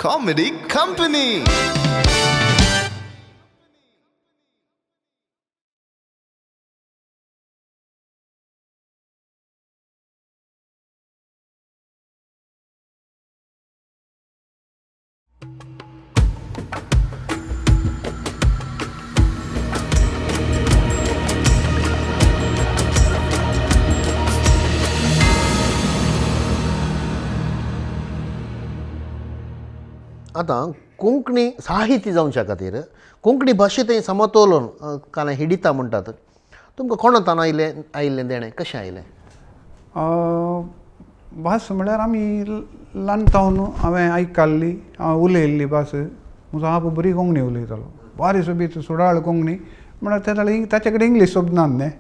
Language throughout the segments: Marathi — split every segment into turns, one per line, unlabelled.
Comedy Company.
आता कोंकणी साहित्य जावच्या खातीर कोंकणी भाशेंतय समतोलन कांय हिडिता म्हणटात. तुमकां कोणातान आयिल्लें देणें कशें आयलें?
भास म्हळ्यार आमी ल्हानतावन हांवें आयकल्ली उलयल्ली भास. म्हजो आप बरी कोंकणी उलयतालो, बारी सोबीत सुडाळ कोंकणी. म्हळ्यार ताचे कडेन इंग्लीश शब्द नात न्ही,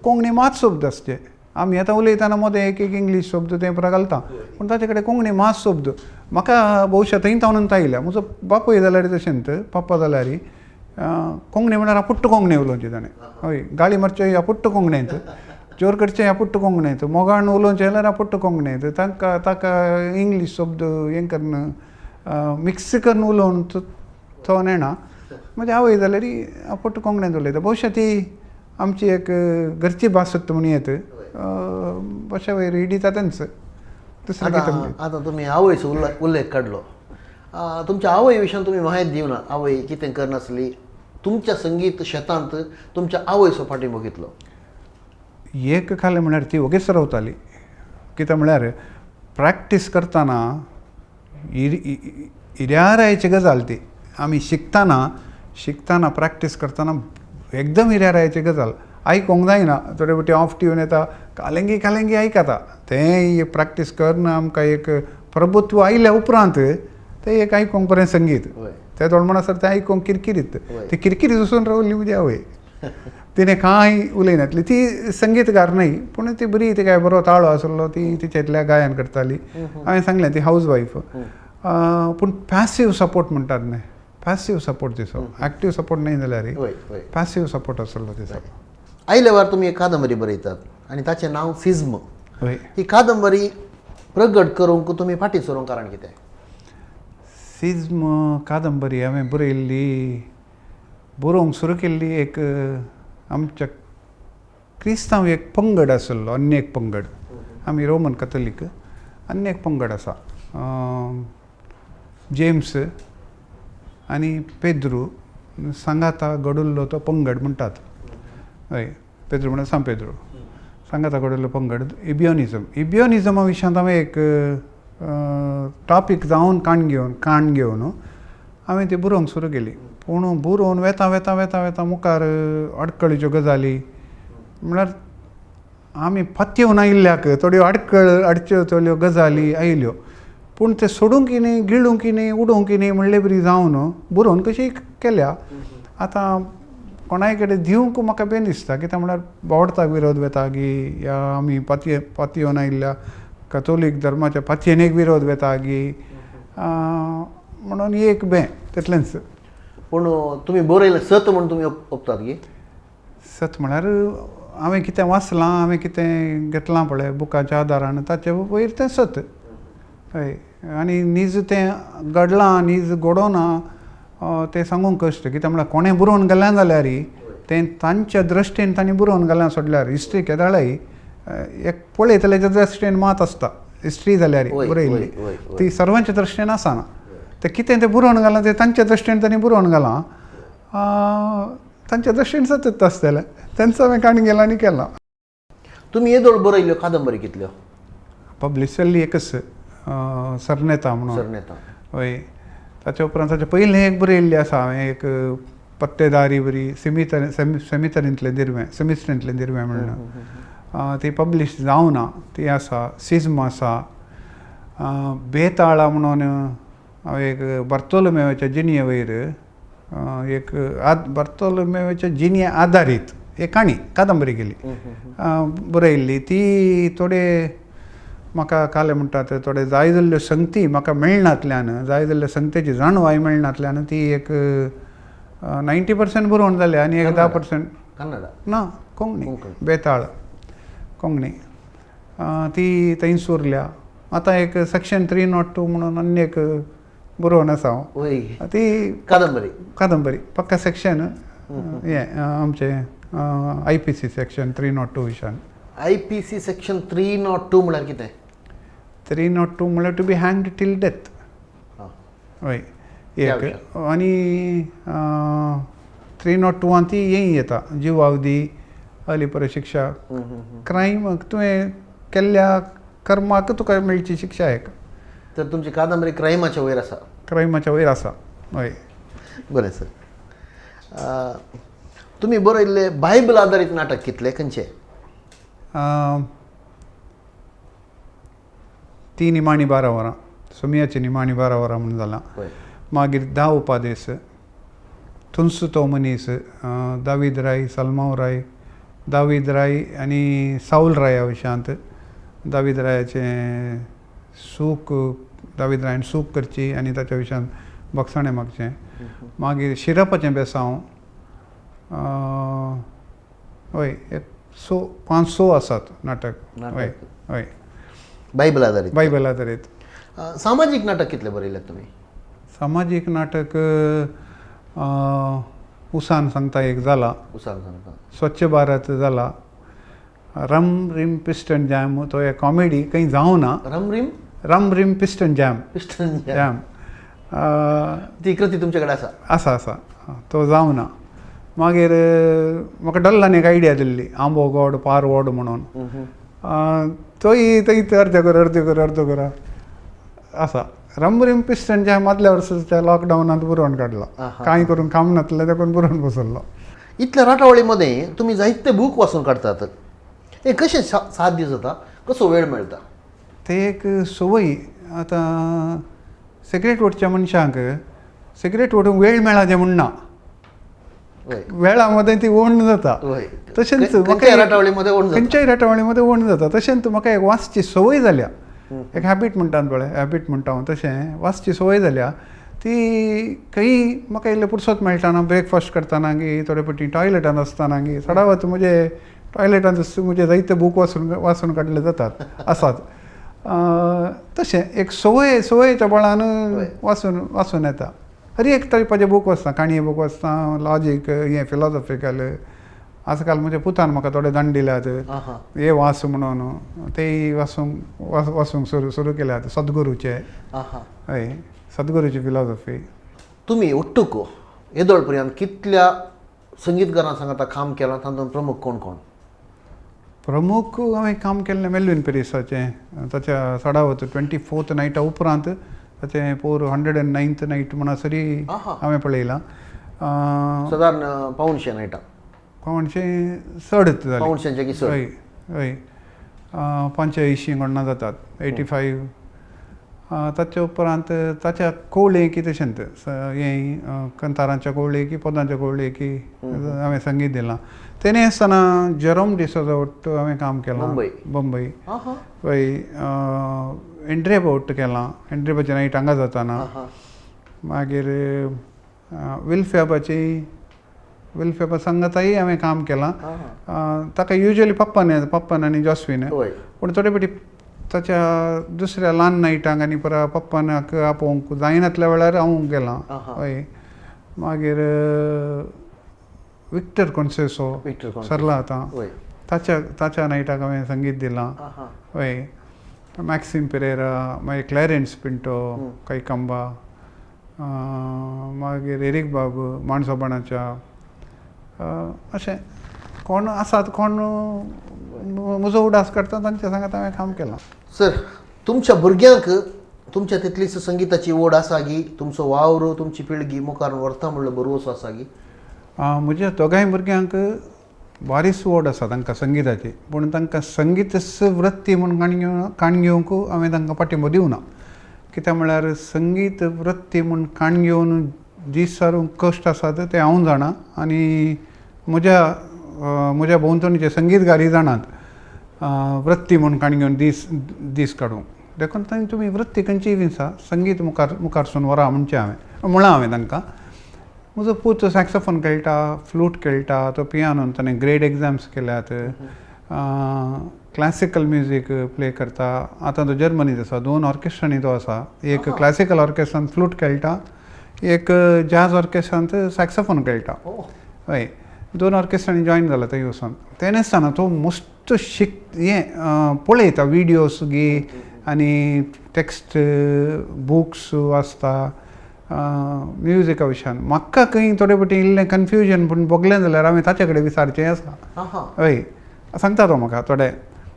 कोंकणी मात शब्द आसचे. आमी आतां उलयतना मदें एक इंग्लीश शब्द तें परत घालता, पूण ताचे कडेन कोंकणी मात शब्द. म्हाका भोवशा थंय तावनंत आयल्या. म्हजो बापूय जाल्यार तशेंच, पप्पा जाल्यार कोंकणी म्हळ्यार पुट्ट कोंकणी उलोवची ताणें. हय, गाळी मारच्यो ह्या पुट्ट कोंकणींत, जोर करचें ह्या पुट्ट कोंकणींत, मोगान उलोवचें जाल्यार ह्या पुट्ट कोंकणींत. ताका इंग्लीश शब्द हें करून मिक्स करून उलोवन तो नेना. म्हणजे आवय जाल्यार पुट्ट कोंकणींत उलयता. भोवशा ती आमची एक घरची भास म्हणून येत. अशा वयर हिडिता तेंच.
आतां तुमी आवयचो उल्लेख काडलो. तुमच्या आवय विशयान तुमी माहिती दिवना. आवय कितें करनासली, तुमच्या संगीत शेतांत तुमच्या आवयचो फाटींबो कितलो?
एक खालें म्हळ्यार ती ओगेच रावताली. कित्याक म्हळ्यार प्रॅक्टीस करतना हिऱ्यारायची गजाल ती. आमी शिकताना प्रॅक्टीस करतना एकदम हिऱ्यारायची गजाल. आयकोंक जायना, थोडे फावटी ऑफ ट्यून येता, कालेंगी आयकता. तें प्रॅक्टीस करना आमकां एक प्रभुत्व आयल्या उपरांत तें एक आयकोंक बरें संगीत. ते थोडे म्हणसर तें आयकोंक किरकिरीत. ती किरकिरीत वचून रावली म्हजी आवय. तिणें कांय उलयनातली. ती संगीतकार न्हय, पूण ती बरी, ती काय बरो ताळो आसलो, ती तिचेंतल्या गायन करताली. हांवें सांगलें ती हावज वायफ. पूण पॅसीव सपोर्ट म्हणटात न्हय, पॅसीव सपोर्ट तिचो. एक्टीव सपोर्ट न्हय जाल्यार पॅसीव सपोर्ट आसलो तिचो.
आयल्या वार तुमी एक कादंबरी बरयतात आनी ताचें नांव फिज्म.
हय,
ही कादंबरी प्रगट करूंक तुमी फाटीं सरूंक कारण कितें?
फिज्म कादंबरी हांवें बरोवंक सुरू केल्ली एक आमच्या क्रिस्तांव एक पंगड आसलो, अन्य एक पंगड. आमी रोमन कॅथोलीक, अन्य एक पंगड आसा. जेम्स आनी पेद्रू सांगाता घडुल्लो तो पंगड म्हणटात. हय, पेद्रू म्हणल्यार सान पेद्रू. सांगाता घडुल्लो पंगड इबियोनिजमा विशयांत हांवें एक टॉपीक जावन काण घेवन हांवें ती बरोवंक सुरू केली. पूण बरोवन वेता मुखार अडकळीच्यो गजाली म्हळ्यार आमी फात्यो आयिल्ल्याक थोड्यो अडच्यो गजाली आयल्यो. पूण ते सोडूंक न्ही, गिळूंक न्ही, उडोवंक न्ही म्हणले बरी जावन बरोवन कशी केल्या. आतां कोणाय कडेन दिवंक म्हाका बेन दिसता. कित्याक म्हळ्यार बोवार्थाक विरोध वेता गी, या आमी पातयेवन आयिल्ल्या कॅथोलीक धर्माच्या पातयेनेक विरोध वेता गी, म्हणून एक तितलेंच.
पूण तुमी बरयलें सत म्हणून तुमी ओपतात गी?
सत म्हळ्यार हांवें कितें वाचलां, हांवें कितें घेतलां पळय बुकाच्या आदारान, ताचे वयर तें सत. हय, आनी नीज तें घडलां, नीज घडोवना तें सांगूंक कश्ट. कित्याक म्हळ्यार कोणें बरोवन गेलें जाल्यार तें तांच्या दृश्टीन तांणी बरोवन गेलें सोडल्यार हिस्ट्री केदाळय एक पळयतल्याच्या दृश्टीन मात आसता. हिस्ट्री जाल्यार बरयल्ली ती सर्वांच्या दृश्टीन आसना. तें कितें तें बरोवन घालां तें तांच्या दृश्टीन तांणी बरोवन घालां, तांच्या दृश्टीन सतत आसतलें. तेंच हांवें काणी गेलां आनी केलां.
तुमी येदोळ बरयल्ल्यो कादंबरी कितल्यो?
पब्लीश जाल्ली एकच सरनेता म्हणून.
सरनेता.
हय, ताच्या उपरांत ताचे पयलें एक बरयल्ली आसा हांवें, एक पत्तेदारी बरी सेमिस्टरींतलें दिरवें म्हणून. ती पब्लीश जावना, ती आसा. सिज्म आसा. बेताळा म्हणून हांवें एक बार्तोलोमेवाच्या जिणे वयर एक बार्तोलोमेवाच्या जिणे आदारीत एक कादंबरी केली, बरयल्ली. ती थोडे म्हाका काले म्हणटात थोडे जाय जाल्ल्यो संगती म्हाका मेळनातल्यान, जाय जाल्ल्या संगतेची जाणवाय मेळनातल्यान ती एक 90% बरोवन जालें आनी एक 10%
कन्नडा
ना, कोंकणी. बेताळ कोंकणी ती थंयच उरल्या. आतां एक सेक्शन 302 म्हणून अन्य एक बरोवन आसा हांव.
वय
ती
कादंबरी.
कादंबरी पक्का सेक्शन हें आमचें IPC section 302 Vishan.
IPC section 302 म्हळ्यार कितें?
302 म्हळ्यार टू बी हँग्ड टील डेथ.
हां.
हय
त्या
एक. आनी 302 ती हें येता जिवावधी अलीपर शिक्षा. क्रायम तुवें केल्ल्या कर्माक तुका मेळची शिक्षा एक.
तर तुमची कादंबरी क्रायमाच्या वयर आसा.
क्रायमाच्या वयर आसा. हय.
बरें सर. तुमी बरयल्ले बायबल आदारीत नाटक कितले खंयचे?
ती निमाणी 12 वरां, सुमयाची निमाणी 12 वरां म्हणून जालां. मागीर 10 उपादेस, थुंस तो मनीस, दावीद राय, सलमांव राय, दावीद राय आनी साऊल राया विशांत. दावीद रायाचें सूख, दावीद रायन सूख करची आनी ताच्या विशांत बक्षाणें मागचें. मागीर शिरपाचें बेसांव. हय एक 5-6 आसात नाटक. हय हय
बायबल आदारीत.
बायबल आदारीत.
सामाजीक नाटक कितले बरयले तुमी?
सामाजीक नाटक उसान सांगता एक जाला.
उसान सांगता.
स्वच्छ भारत जाला. रम रिम पिस्टन जॅम तो एक कॉमेडी खंय जावं ना. रम रिम पिस्टन जॅम.
पिस्टन
जॅम
ती कृती तुमचे कडेन आसा?
आसा तो जावं ना. मागीर म्हाका डल्लान एक आयडिया दिल्ली आंबो गोड पार वोड म्हणून. तोय थंय अर्द कर आसा. रम रिम पिस्टन जॅम आदल्या वर्साच्या लॉकडावनांत बरोवन काडला. कांय करून काम नासलें देखून बरोवन बसल्लो.
इतल्या राटावळीमध्ये तुम्ही जायते बूक वाचून काडतात. हे कशें साध्य जाता? कसो वेळ मेळटा?
ते एक संवय. आतां सिगरेट ओडच्या मनशांक सिगरेट ओडूंक वेळ मेळा म्हणना. वेळा मध्ये ती ओण जाता. तशेंच
खंयच्याय
राटावळीमध्ये ओण जाता. तशेंच म्हाका एक वाचची संवय जाल्या. एक हॅबीट म्हणटात पळय, हॅबीट म्हणटा हांव तशें वाचची संवय जाल्या. ती खंय म्हाका इल्लें पुरसोत मेळटाना ब्रेकफास्ट करतना गी थोडे फावटी टॉयलेटांत आसतना गी सदांच म्हणजे टॉयलेटांत म्हणजे जायते बूक वाचून काडले जातात आसात. तशें एक संवयच्या बळान वाचून येता. हर एक तरेपाचे बूक वाचता. काणये बूक वाचता, लॉजीक हें फिलॉसॉफिकल. आजकाल म्हणजे पुतान म्हाका थोडे दंड दिल्यात हे वाच म्हणून. तेय वाचूंक सुरू केल्यात सद्गुरूचे. हय सद्गुरूची फिलॉसॉफी.
तुमी ओट्टूक येदोळ पर्यंत कितल्या संगीतकारां सांगाता काम केलां? तातूंत प्रमुख कोण कोण?
प्रमुख हांवें काम केल्लें मेल्विन पेरिसाचें. ताच्या सडावत 24th नायटा उपरांत ताचें पोर 109th नायट म्हणसरी हांवें पळयलां.
सादारण पावणशे नायटा.
पावणशे चड जालें.
पावणशांचे चड.
हय हय 85 गणना जातात. 85. ताच्या उपरांत ताच्या कवळेकी तशेंच हें कंतारांच्या कवळेकी पदांच्या कवळेकी हांवें संगीत दिलां. तेणे आसतना जेरोम डिसोजा ओट्ट हांवें काम केलां बंबई. हय एंड्रेबा ओट्ट केलां. एंड्रेबाची नायट हांगा जाताना. मागीर विल्फेबा संगताय हांवें काम केलां. ताका युजली पप्पन आनी जॉस्वीन. पूण थोडे फावटी ताच्या दुसऱ्या ल्हान नायटांक आनी परत पप्पानाक आपोवंक जायनातल्या वेळार हांव गेलां. हय मागीर विक्टर कॉन्सेसो सरला आतां. ताच्या नायटाक हांवें संगीत दिलां. हय मॅक्सीम पेरेरा, मागीर क्लॅरेन्स पिंटो, कैकंबा, मागीर एरीक बाब माणसोबाणाच्या. अशें कोण आसात कोण म्हजो उडास करता तांच्या सांगात हांवें काम केलां.
सर तुमच्या भुरग्यांक तुमच्या तितलीच संगीताची ओड आसा गी? तुमचो वावर तुमची पिळगी मुखार व्हरता म्हणलो बरोवसो आसा गी?
म्हज्या दोगांय भुरग्यांक बारीच ओड आसा तांकां संगीताची. पूण तांकां संगीत वृत्ती म्हूण काण घेवंक हांवें तांकां पाठिंबो दिवना. कित्याक म्हळ्यार संगीत वृत्ती म्हूण काण घेवन दीस सारूंक कश्ट आसात ते हांव जाणा आनी म्हज्या भोंवतणीचे संगीतगारी जाणात वृत्ती म्हूण काण घेवन दीस काडूंक. देखून तुमी वृत्ती खंयचीय विंसा संगीत मुखारसून व्हरा म्हणचें हांवें तांकां. म्हजो पूत सॅक्सोफोन खेळटा, फ्लूट खेळटा, तो पियानोन ताणें ग्रेड एग्जाम्स केल्यात. क्लासिकल म्युजीक प्ले करता. आतां तो जर्मनीत आसा, 2 ऑर्केस्ट्रांनी तो आसा. एक क्लासिकल ऑर्केस्ट्रांत फ्लूट खेळटा, एक जॅज ऑर्केस्ट्रांत सॅक्सोफोन खेळटा. हय, 2 ऑर्केस्ट्रांनी जॉयन जाला थंय वचून. ते नासतना तो मस्त पळयता विडियोज गी आनी टेक्स्ट बुक्स वाचता म्युजिका विशयान. म्हाका खंय थोडे फावटी इल्लें कन्फ्युजन पूण बगलें जाल्यार हांवें ताचे कडेन विचारचें आसा. हय, सांगता तो म्हाका थोडे.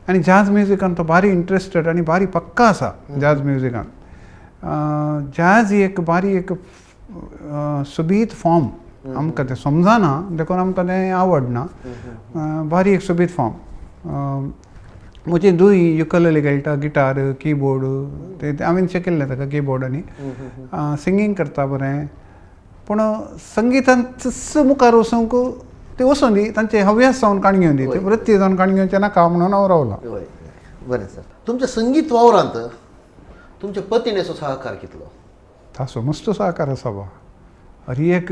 आनी जॅज म्युजिकान तो भारी इंट्रस्टेड आनी भारी पक्का आसा जॅज म्युजिकान. जॅज ही एक भारी एक सुबीत फॉर्म. आमकां तें समजना देखून आमकां तें आवडना. भारी एक सुबीत फॉर्म. म्हजे धूय युकलेली खेळटा, गिटार, कीबोर्ड, ते हांवें शिकिल्लें ताका कीबोर्ड आनी सिंगींग करता बरें. पूण संगितांत मुखार वचूंक ते वचूं दी, तांचे हव्यास जावन काणी घेवन दी, वृत्ती जावन काणी घेवचें नाका म्हणून हांव रावला.
बरें सर. तुमच्या संगीत वावरांत तुमच्या पत्नीचो सहकार कितलो?
ताचो मस्त सहकार आसा बा. हरी एक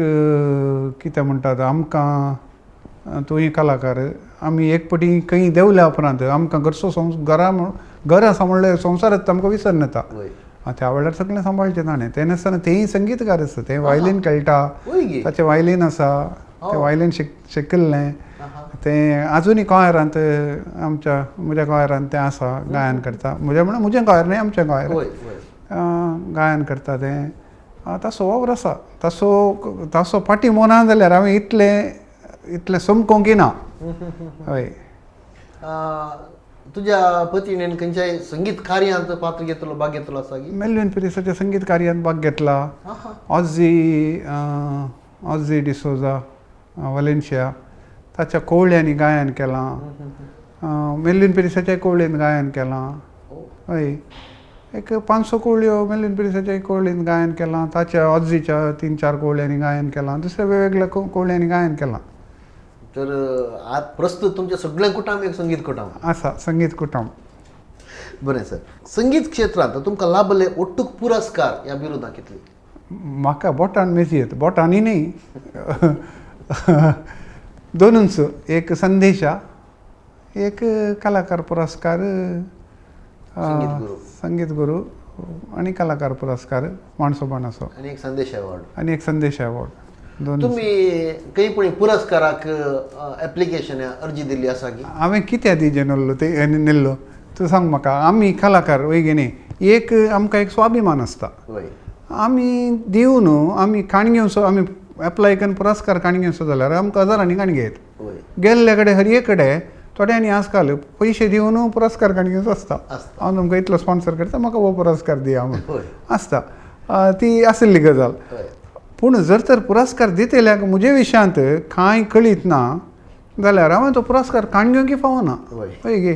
कितें म्हणटात आमकां, तूंय कलाकार, आमी एक पटी खंय देंवल्या उपरांत आमकां घर आसा म्हणल्यार संवसारांत आमकां विसर येता. त्या वेळार सगळें सांबाळचें ताणें. ते नासतना तेंय संगीतकार आसा. तें वायलीन खेळटा, ताचें वायलीन आसा, तें वायलीन शिकिल्लें. तें आजुनूय कोयरांत म्हज्या कोयरांत तें आसा, गायन करता. म्हजें कोयर न्ही, आमचें कोयर गायन करता. तें ताचो वावर आसा. ताचो फाटी मोना जाल्यार हांवें इतलें समकोंक ना. हय.
तुज्या पत्नीन खंयच्याय संगीत कार्यांत पात्र घेतलो, भाग घेतलो आसा की?
मेल्विन पिरेसाच्या संगीत कार्यांत भाग घेतला. ऑझी डिसोजा वालेन्शिया, ताच्या कोवळ्यांनी गायन केलां. मेल्विन पिरेसाच्या कोवळेन गायन केलां. हय, एक 500 कोवळ्यो मेल्विन पिरेसाच्या कोवळेन गायन केलां. ताच्या ऑझीच्या 3-4 कोवळ्यांनी गायन केलां. दुसऱ्या वेगवेगळ्या कोवळ्यांनी गायन केलां.
तर आज प्रस्तुत तुमचें सगळें कुटुंब एक संगीत कुटुंब
आसा, संगीत कुटुंब.
बरें सर. संगीत क्षेत्रांत तुमकां लाभले ओट्टूक पुरस्कार ह्या बिरुदां कितली?
म्हाका बोटान मेजयत, बोटांनी न्ही, 2च. एक संदेशा, एक कलाकार पुरस्कार, संगीत गुरू आनी कलाकार पुरस्कार माणसोबान असो,
आनी एक संदेश अवॉर्ड.
आनी एक संदेश अवॉर्ड.
तुमी खंय पुरस्काराक एप्लिकेशन अर्जी दिल्ली आसा की?
हांवें कित्या दिवचें नासलो ते नेल्लो तूं सांग म्हाका. आमी कलाकार वय गे न्ही, एक आमकां एक स्वाभिमान आसता. आमी दिवं न्हू, आमी काणी घेवचो, आमी एप्लाय करून पुरस्कार काणी घेवचो जाल्यार आमकां हजारांनी काणी घेत. गेल्ले कडेन हर एक कडेन थोड्यांनी आजकाल पयशे दिवन पुरस्कार काणी घेवचो आसता. हांव तुमकां इतलो स्पॉन्सर करता, म्हाका हो पुरस्कार दिया म्हणून आसता. ती आसली गजाल. पूण जर तर पुरस्कार दितेल्याक म्हजे विशयांत कांय कळीत ना जाल्यार हांवें तो पुरस्कार काणी घेवंक फावना. पळय गे,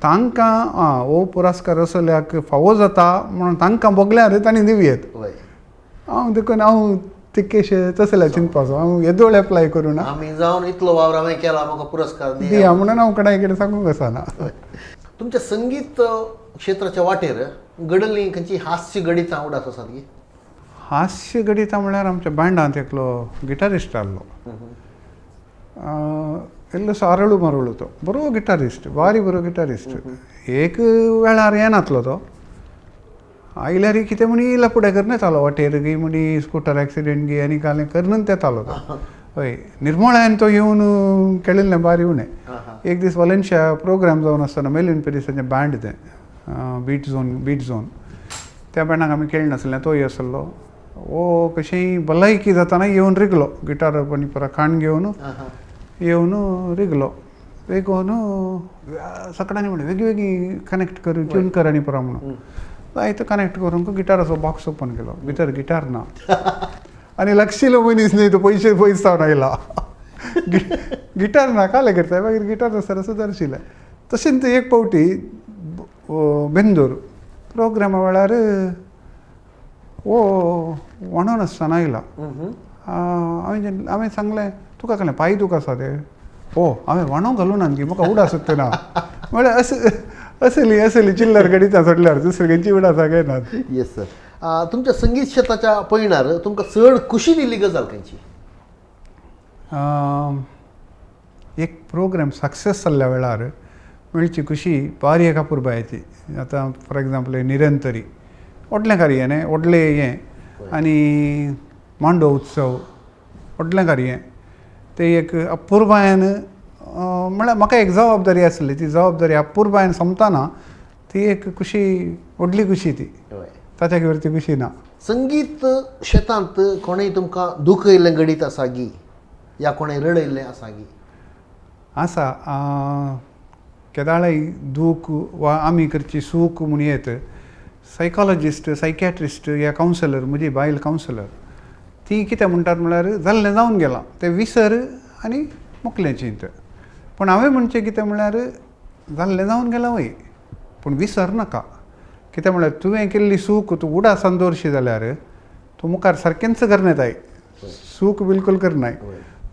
तांकां हो पुरस्कार असल्याक फावो जाता म्हणून तांकां बगल्यार तांणी दिवयेत. हांव देखून तितकेशे तसल्या चिंतपाचो, हांव येदोळ एप्लाय करूं ना.
आमी जावन इतलो वावर हांवें केला, म्हाका पुरस्कार
दिया म्हणून हांव कोणाय कडेन सांगूंक वचना.
तुमच्या संगीत क्षेत्राच्या वाटेर घडल्लीं खंयची हास्य गणितां आवडात आसात की?
हास्य गणितां म्हळ्यार आमच्या बँडांत एकलो गिटारिस्ट आहलो. इल्लोसो आरळू मारळू तो, बरो गिटारिस्ट, भारी बरो गिटारिस्ट. एक वेळार येनातलो तो. आयल्यार कितें म्हणी इल्लो फुडें करून येतालो, वाटेर गी म्हणी स्कुटर एक्सिडेंट गी आनी कालें करून येतालो तो. हय, निर्मळायन तो येवन खेळिल्लें भारी उणें. एक दीस वालेन्शिया प्रोग्राम जावन आसतना मेल्विन पिरेसाचें बँड तें बीट झोन, त्या बँडाक आमी खेळ नासलें, तोय आसलो. वो कशेंय भलायकी जाताना येवन रिगलो, गिटार आनी परत खाण घेवन येवन रिगलो. रिगोवन सकाळीं म्हणलें वेगवेगळी कनेक्ट कर, ट्यून कर आनी परा म्हणून. जायतो कनेक्ट करूंक गिटाराचो बॉक्स ओपन केलो, भितर गिटार ना. आनी लक्षिलो मनीस न्ही तो, पयशे जावन आयला. गिटार ना काले करता, मागीर गिटार आसतना सुदारशिल्लें. तशेंच एक फावटी बेंदूर प्रोग्रामा वेळार वो वणोन आसतना आयला. हांवें सांगलें तुका कहलें पांय दुखा आसा ते? हो, हांवें वणो घालूं ना न्ही, म्हाका उड आसत ना. म्हळ्यार असली चिल्लर गणितां सोडल्यार दुसरी खंयची उड आसा काय ना.
Yes sir. तुमच्या संगीत क्षेत्राच्या पयणार तुमकां चड खुशी दिल्ली गजाल खंयची?
एक प्रोग्राम सक्सेस जाल्ल्या वेळार मेळची खुशी भारी एका पुरबायची आतां फॉर एग्जाम्पल निरंतरी व्हडलें कार्य न्ही व्हडलें हें आनी मांडो उत्सव व्हडलें कार्य तें एक अपुरबायेन म्हळ्यार म्हाका एक जबाबदारी आसली ती जबाबदारी अपुरबायेन सोंपतना ती एक खुशी व्हडली खुशी ती ताच्या घेवर ती खुशी ना.
संगीत शेतांत कोणेय तुमकां दूख येयल्लें घडीत आसा गी या कोणेय रड येयल्लें आसा गी?
आसा केदाळय दूख वा आमी करची सूख म्हूण येत सायकॉलॉजिस्ट सायकॅट्रिस्ट या कावन्सलर म्हजी बायल कावन्सलर ती कितें म्हणटात म्हळ्यार जाल्लें जावन गेलां तें विसर आनी मोकलें चिंत. पूण हांवें म्हणचें कितें म्हळ्यार जाल्लें जावन गेलां वय पूण विसर नाका. कितें म्हळ्यार तुवें केल्ली सूख तूं उडासान दवरशी जाल्यार तूं मुखार सारकेंच करना येताय सूख बिलकूल करनाय.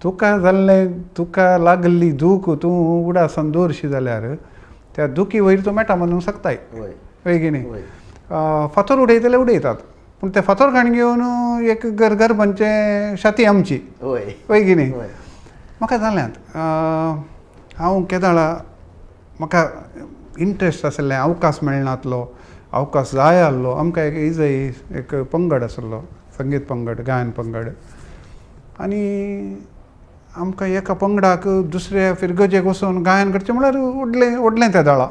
तुका जाल्लें तुका लागल्ली दूख तूं उडासान दवरशी जाल्यार त्या दुखी वयर तूं मेटा म्हणूंक शकताय वय की न्ही. फातर उडयतले उडयतात पूण ते फातर खाण घेवन एक गरबंचे शाती आमची वय की न्ही. म्हाका जाल्यांत हांव केदाळा म्हाका इंट्रस्ट आसलें अवकाश मेळनातलो अवकाश जाय आहलो आमकां एक इजय एक पंगड आसलो संगीत पंगड गायन पंगड आनी आमकां एका पंगडाक दुसऱ्या फिरगजेक वचून गायन करचें म्हळ्यार व्हडलें त्या दाळा.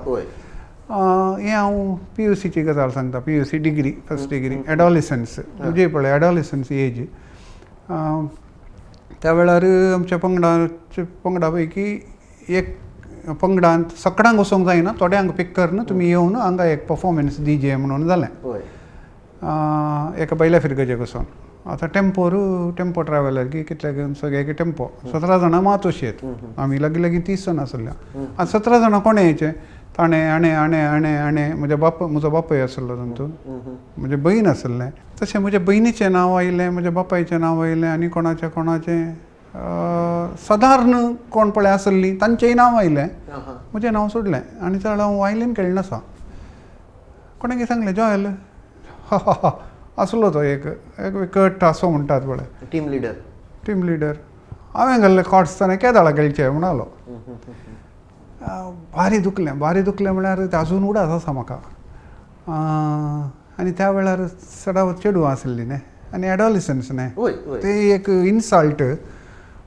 हें हांव PUCची गजाल सांगता PUC डिग्री फस्ट डिग्री एडॉलिसन्स म्हणजे पळय एडॉलिसन्स एज त्या वेळार आमच्या पंगडा पैकी एक पंगडांत सकाळांक वचोंक जायना थोड्यांक पिक करना तुमी येवन हांगा एक परफॉर्मन्स दिजे म्हणून जालें एका पयल्या फिरगजेक वचोन. आतां टेम्पो ट्रॅव्हलर की कितले घेवन सगळे टेम्पो 17 जाणां मात अशी आहेत आमी लागीं 30 जाणां आसल्या. आतां 17 जाणां कोणे येयचे ताणें आणे म्हजो बापूय आसलो तातूंत म्हजे भयण आसलें तशें म्हज्या भयणीचें नांव आयलें म्हज्या बापायचें नांव आयलें आनी कोणाचें सादारण कोण पळय आसली तांचेंय नांव आयलें म्हजें नांव सोडलें आनी चड हांव वायलीन खेळनासा. कोणें कितें सांगलें जॉयल आसलो तो एक विकट आसो म्हणटात पळय टीम लिडर हांवें घाल्ले कॉर्ड्स ताणें केदाळा खेळचे म्हणलो. भारी दुखलें म्हळ्यार तें आजून उडास आसा म्हाका. आनी त्या वेळार सडावत चेडूं आसली न्ही आनी एडॉलिसन्स न्ही ते एक इन्सल्ट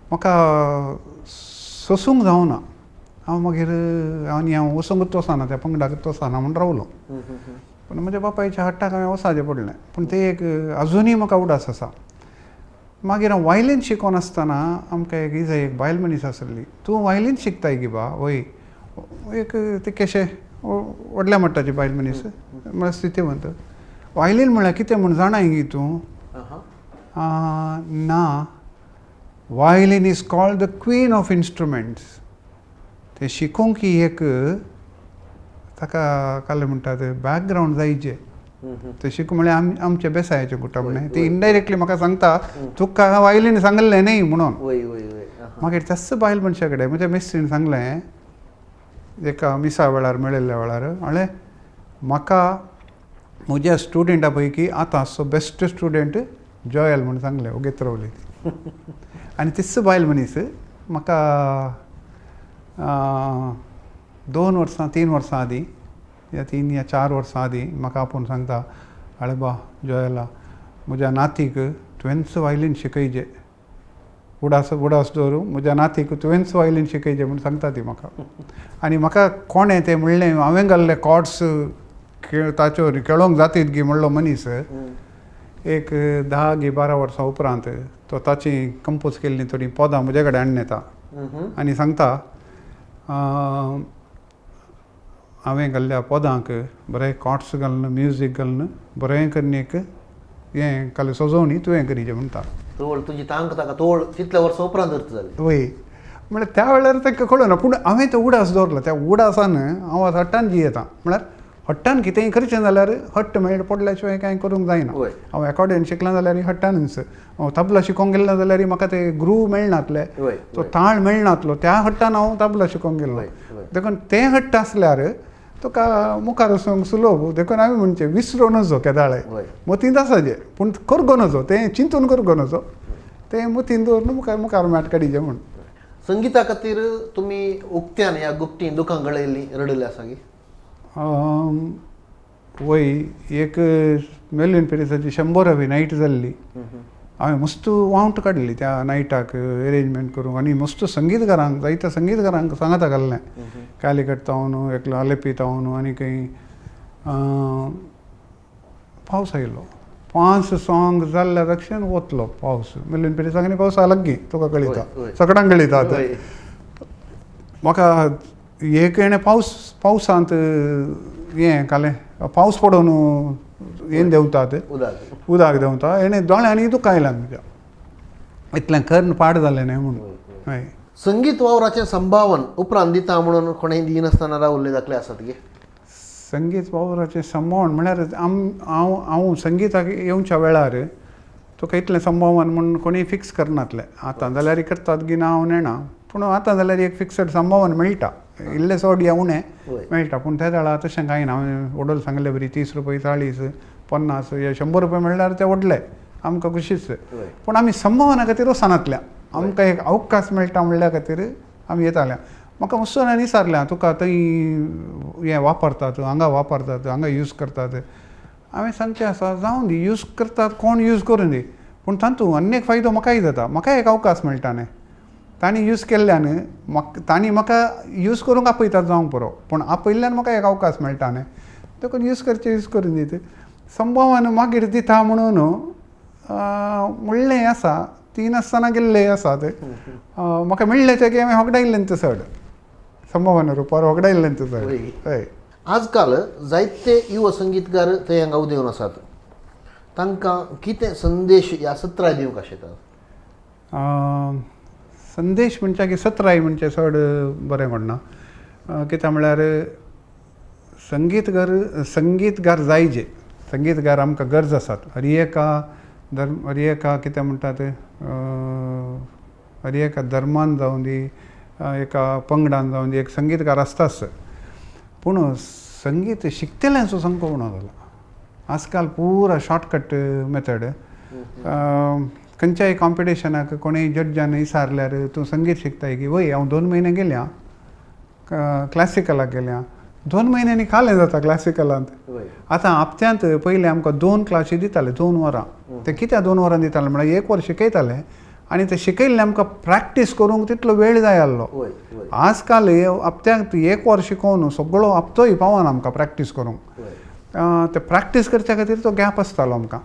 म्हाका सोसूंक जावना. हांव मागीर हांव वचोंकूच वचना त्या पंगडाकूच वचना म्हूण रावलो. पूण म्हज्या बापायच्या हट्टाक हांवें वचचें पडलें पूण तें एक आजुनूय म्हाका उडास आसा. मागीर हांव वायलीन शिकोवन आसतना आमकां एक इजय एक बायल मनीस आसली तूं वायलीन शिकताय गी बा वय एक ते केशें व्हडल्या मट्टाची बायल मनीस म्हळ्यार स्थितीवंत. वायलीन म्हळ्यार कितें म्हूण जाणाय गी तूं? ना violin is called the queen of instruments. ते शिकोवंक ही एक ताका काले म्हणटात बॅकग्रावंड जायचें ते शिकूं म्हळ्यार आमचे बेसायाचे कुटुंब ती इनडायरेक्टली म्हाका सांगता तुका वायलीन सांगलें न्ही म्हणून. मागीर त्याच बायल मनशा कडेन म्हज्या मेस्त्रीन सांगलें एका मिसा वेळार मेळिल्ल्या वेळार म्हळें म्हाका म्हज्या स्टुडंटा पैकी आतांचो बेस्ट स्टुडंट जॉयल म्हणून सांगलें ओगेत रावली. आनी तीच बायल मनीस म्हाका 2 वर्सां 3 वर्सां आदीं या 3 या 4 वर्सां आदीं म्हाका आपूण सांगता आळे बा जॉयला म्हज्या नातीक तुवेंच वायलीन शिकयचें उडास दवरूं म्हज्या नातीक तुवेंच वायलीन शिकयचें म्हूण सांगता ती म्हाका. आनी म्हाका कोणें तें म्हणलें हांवें घाल्ले कॉर्ड्स ताच्यो खेळोंक जातीत गी म्हणलो मनीस एक 10-12 वर्सां उपरांत तो ताची कंपोज केल्लीं थोडीं पदां म्हजे कडेन हाडून येता आनी सांगता हांवें घाल्ल्या पदांक बरें कॉर्ड्स घालून म्युजीक घालून बरें करून एक हें काल सजोवणी तुवें करीचें म्हणटा.
तोळ तुजी तांक ताका तोळ कितल्या वर्सां उपरांत अर्थ जालें
वय म्हळ्यार त्या वेळार ताका कळना पूण हांवें तो उडास दवरलो त्या उडासान हांव आतां हट्टान जियेतां. म्हळ्यार हट्टान कितेंय करचें जाल्यार हट्ट मेळ पडल्या शिवाय कांय करूंक जायना. हांव अकॉर्डियन शिकलां जाल्यार हट्टानूच तबला शिकोवंक गेलो जाल्यार म्हाका ते ग्रूव मेळनातले तो ताळ मेळनातलो त्या हट्टान हांव तबला शिकोवंक गेल्लो. देखून तें हट्ट आसल्यार तुका मुखार वचूंक सुलभ. देखून हांवें म्हणचें विसरो नजो केदाळे मतींत आसाचें पूण करगो नजो तें चिंतून करगो नजो तें मतींत दवरून मुखार मॅट काडीचें म्हूण.
संगीता खातीर तुमी उक्त्यान या गुप्तीन दुखां गळयल्लीं रडले आसा गे
वय एक मेल्वीन पेरिसाची 100वी नायट जाल्ली हांवें मस्त वावंट काडली त्या नायटाक अरेंजमेंट करूंक आनी मस्त संगीतकारांक जायत्या संगीतकारांक सांगाता घाल्लें कालिकट तावन एकलो आलेपी तावन आनी खंय पावस आयलो 5 सॉंग जाल्ल्या रक्षण वतलो पावस मेल्वीन पेरिसाक आनी पावसा लागीं तुका कळयता सगळ्यांक कळयता म्हाका एक येणें पावसांत हें कालें पावस पडून हें देंवतात उदक देंवता हेणें दोळ्यांनी दुकां आयलां म्हज्या इतलें कर्ण पाड जालें न्हय म्हणून हय
संगीत वावराचें संभावन उपरांत दिता म्हणून कोणेंय दिनासतना रावल्ले दाखले आसात गे
संगीत वावराचें संभावण म्हळ्यार हांव संगीताक येवच्या वेळार तुका इतलें संभावण म्हणून कोणीय फिक्स करनातले आतां जाल्यार करतात की ना हांव नेना पूण आतां जाल्यार एक फिक्सड संभावण मेळटा इल्लें सोड या उणें मेळटा पूण त्या वेळार तशें कांय ना हांवें वडोल सांगलें बरी 30 रुपया 40 50 या 100 रुपया म्हणल्यार ते व्हडले आमकां खुशीच पूण आमी संभावना खातीर वचनातल्या आमकां एक अवकाश मेळटा म्हणल्या खातीर आमी येताल्या म्हाका मस्सोन विचारलें तुका थंय हें वापरतात हांगा वापरतात हांगा यूज करतात हांवें सांगचें आसा जावं दी यूज करतात कोण यूज करून दी पूण तातूंत आनी एक फायदो म्हाकाय जाता म्हाका एक अवकाश मेळटा न्हय तांणी यूज केल्ल्यान तांणी म्हाका यूज करूंक आपयतात जावंक पुरो पूण आपयल्ल्यान म्हाका एक अवकाश मेळटा न्हय देखून यूज करचें यूज करून दीत संभावना मागीर दिता म्हणून म्हणलें आसा 3 आसतना गेल्लें आसात म्हाका मेळ्ळें तें की हांवें होगडायल्लें तें चड संभावना रुपार होगडायल्लें तें चड हय
आजकाल जायते युवा संगीतकार थंय हांगा उदेवन आसात तांकां कितें संदेश ह्या सत्राय दिवंक आशेतात
संदेश म्हणचे की सत्राय म्हणचे चड बरें म्हणना कित्याक म्हळ्यार संगीतगार जायचे संगीतगार आमकां गरज आसात हर एका कितें म्हणटात हर एका धर्मान जावं दी एका पंगडान जावं दी एक संगीतकार आसताच पूण संगीत शिकतल्यांचो संको उणो जाला आजकाल पुरा शॉर्टकट मेथड खंयच्याय कॉम्पिटिशनाक कोणेय जड्जान विचारल्यार तूं संगीत शिकताय की वय हांव 2 म्हयने गेल्या क्लासिकलाक गेल्या 2 म्हयन्यांनी कालें जाता क्लासिकलांत आतां हप्त्यांत पयलीं आमकां 2 क्लासी दिताले 2 वरां ते कित्याक 2 वरां दिताले म्हळ्यार 1 वर शिकयताले आनी ते शिकयल्लें आमकां प्रॅक्टीस करूंक तितलो वेळ जाय आसलो आजकाल हप्त्यांत 1 वर शिकोवन सगळो हप्तोय पावना आमकां प्रॅक्टीस करूंक ते प्रॅक्टीस करच्या खातीर तो गॅप आसतालो आमकां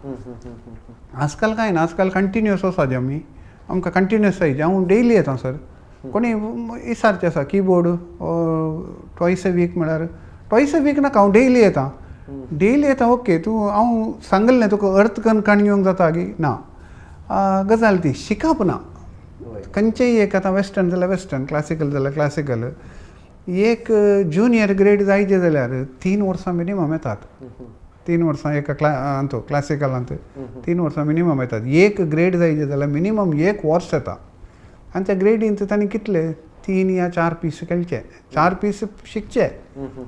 आजकाल कांय ना आजकाल कंटिन्युअस वचत आमी आमकां कंटिन्युअस जायचे हांव डेली येता सर कोणी विचारचें आसा कीबोर्ड ट्वायस अ वीक म्हळ्यार ट्वायस अ वीक नाका हांव डेली येता ओके तूं हांव सांगलें तुका अर्थ कणकाण घेवंक जाता की ना गजाल ती शिकप ना खंयचेय एक आतां वेस्टर्न जाल्यार वेस्टर्न क्लासिकल जाल्यार क्लासिकल एक ज्युनियर ग्रेड जायचे जाल्यार 3 वर्सां मिनिमम येतात 3 वर्सां एका क्लासिकलांत 3 वर्सां मिनिमम येतात एक ग्रेड जायचे जाल्यार मिनिमम 1 वर्स येता आनी त्या ग्रेडींत तांणी कितले 3 या 4 पीस केलचे 4 पीस शिकचे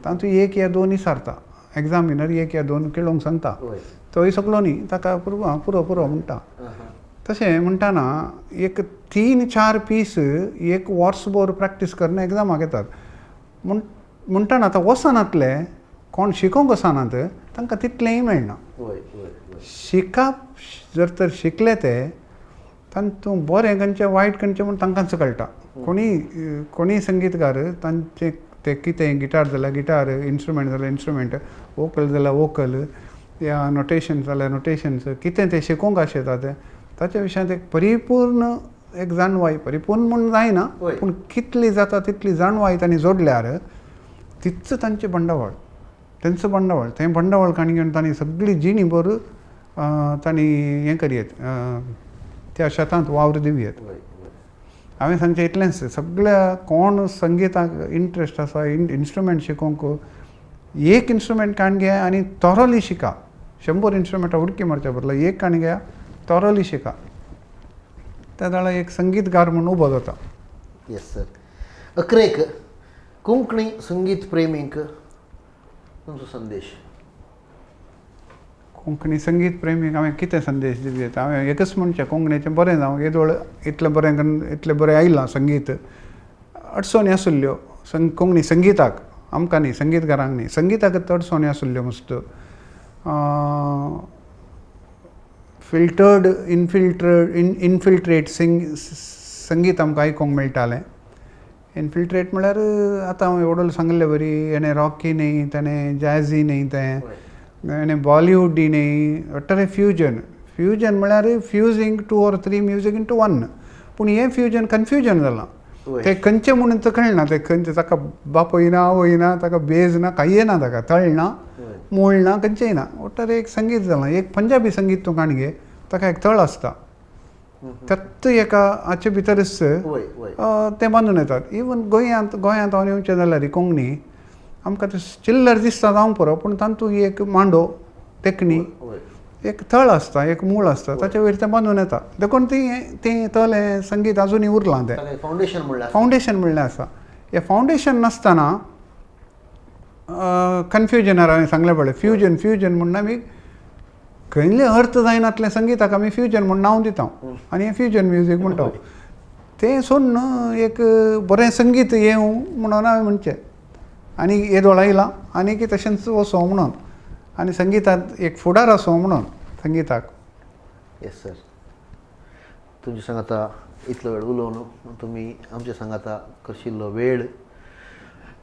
तातूंत 1 या 2 विचारता एग्जामिनर 1 या 2 केळोवंक सांगता तोय सगळो न्ही ताका पुरो म्हणटा तशें म्हणटाना एक 3-4 पीस 1 वर्सभर प्रॅक्टीस करून एग्जामाक येतात म्हणटाना आतां वचनातले कोण शिकोवंक वचनात तांकां तितलेंय मेळना शिकप जर तर शिकले ते तातूंत बरें खंयचें वायट खंयचें म्हूण तांकांच कळटा कोणीय संगीतकार तांचे ते कितें गिटार जाल्यार गिटार इन्स्ट्रुमेंट जाल्यार इन्स्ट्रुमेंट वोकल जाल्यार वोकल या नोटेशन जाल्यार नोटेशन्स कितें ते शिकोवंक आशेतात ताच्या विशयांत एक परिपूर्ण एक जाणवाय परिपूर्ण म्हूण जायना पूण कितली जाता तितली जाणवाय तांणी जोडल्यार तितच तांचें बंडावळ तें बंडावळ काणी घेवन तांणी सगळी जिणी भर तांणी हें करयेत त्या शेतांत वावर दिवयेत हांवें सांगचें इतलेंच सगळ्या कोण संगीताक इंट्रस्ट आसा इन्स्ट्रुमेंट शिकोवंक एक इन्स्ट्रुमेंट काण घे आनी थॉरली शिका 100 इन्स्ट्रुमेंटां उडकी मारच्या बदला एक काण घेया थॉरली शिका त्या वेळा एक संगीतकार म्हणून उबो जाता
येस सर अकरेक कोंकणी संगीत प्रेमींक तुमचो संदेश
कोंकणी संगीत प्रेमीक हांवें कितें संदेश दिवचे हांवें एकच म्हणचें कोंकणीचें बरें जावं येदोळ इतलें बरें इतलें बरें आयलां संगीत अडचणी आसुल्ल्यो कोंकणी संगिताक आमकां न्ही संगीतकारांक न्ही संगिताकच अडचणी आसुल्ल्यो मस्त फिल्टर्ड इनफिल्ट्रेट संगीत आमकां आयकूंक मेळटालें इनफिल्ट्रेट म्हळ्यार आतां हांव एवढो सांगलें बरी हेणें रॉकी न्ही तेणें जॅझी न्ही तें हेणें बॉलिवूडी न्ही ऑटरे फ्युजन म्हळ्यार फ्युजींग 2 or 3 म्युजीक इंटू 1 पूण हें फ्युजन कन्फ्युजन जालां ते खंयचें म्हणून तो कळना ते खंयचें ताका बापूय ना आवय ना ताका बेज ना कांय ना ताका तळ ना मूळ ना खंयचेंय ना ऑटरे एक संगीत जालां एक पंजाबी संगीत तूं काण घे ताका एक तळ आसता त्यात एका हाचे भितरच ते बांदून येतात इवन गोंयांत हांव येवचें जाल्यार कोंकणी आमकां ते चिल्लर दिसता जावं पुरो पूण तातूंत एक मांडो तेंकणी एक थळ आसता एक मूळ आसता ताचे वयर तें बांदून येता देखून तें तळ हें संगीत आजुनूय उरलां तें फावंडेशन म्हणलें आसा हें फावंडेशन नासतना कन्फ्युजनार हांवें सांगलें पळय फ्युजन म्हणून आमी खंयले अर्थ जायनातलें संगिताक आमी फ्युजन म्हूण नांव दिता आनी हें फ्युजन म्युजीक म्हणटा तें सोडून एक बरें संगीत येवं म्हणून हांवें म्हणचें आनी येदोळ आयलां आनी की तशेंच वचो म्हणून आनी संगितांत एक फुडार आसूं म्हणून संगिताक
येस सर तुमचे सांगाता इतलो वेळ उलोवन तुमी आमचे सांगाता करशिल्लो वेळ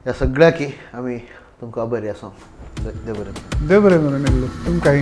ह्या सगळ्याकी आमी तुमकां आभारी आसा देव बरें
देव बरें करून येयल्लो तुमकांय